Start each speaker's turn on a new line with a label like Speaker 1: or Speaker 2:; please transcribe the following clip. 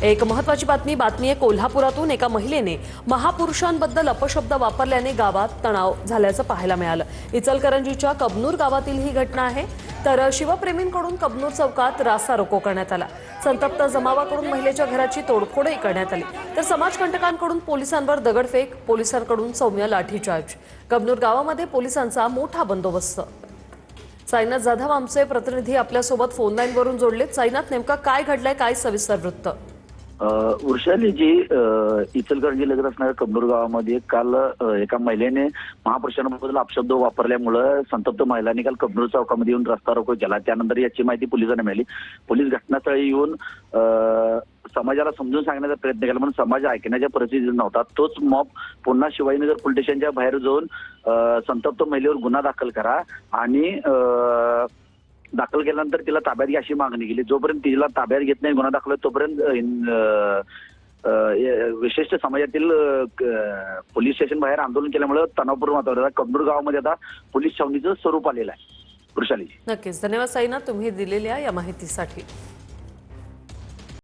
Speaker 1: एक महत्त्वाची बातमी आहे कोल्हापुरातून एका महिलेने महापुरुषांबद्दल अपशब्द वापरल्याने गावात तणाव झाल्याचं पाहायला मिळालं। इचलकरंजीच्या कबनूर गावातील ही घटना आहे। तर शिवप्रेमींकडून कबनूर चौकात रास्ता रोको करण्यात आला। संतप्त जमावाकडून महिलेच्या घराची तोडफोडही करण्यात आली। तर समाजकंटकांकडून पोलिसांवर दगडफेक, पोलिसांकडून सौम्य लाठीचार्ज। कबनूर गावामध्ये पोलिसांचा मोठा बंदोबस्त। साईनाथ जाधव आमचे प्रतिनिधी आपल्यासोबत फोन लाईनवरून जोडलेत। साईनाथ, नेमका काय घडलंय, काय सविस्तर वृत्त?
Speaker 2: वृषाली जी इचलकरंजी लगत असणाऱ्या कबनूर गावामध्ये काल एका महिलेने महापुरुषांबद्दल अपशब्द वापरल्यामुळे संतप्त महिलांनी काल कबनूर चौकामध्ये येऊन रस्ता रोको केला। त्यानंतर याची माहिती पोलिसांना मिळाली। पोलीस घटनास्थळी येऊन समाजाला समजून सांगण्याचा प्रयत्न केला, पण समाज ऐकण्याच्या परिस्थितीत नव्हता। तोच मॉब पुन्हा शिवाजीनगर पोलीस स्टेशनच्या बाहेर जाऊन संतप्त महिलेवर गुन्हा दाखल करा आणि दाखल केल्यानंतर तिला ताब्यात घ्या अशी मागणी केली। जोपर्यंत तिला ताब्यात घेत नाही, गुन्हा दाखल तोपर्यंत विशिष्ट समाजातील पोलीस स्टेशन बाहेर आंदोलन केल्यामुळे तणावपूर्ण वातावरण कबनूर गावामध्ये आता पोलीस छावणीचं स्वरूप आलेलं आहे। वृषाली,
Speaker 1: नक्कीच धन्यवाद साईनाथ, तुम्ही दिलेल्या या माहितीसाठी।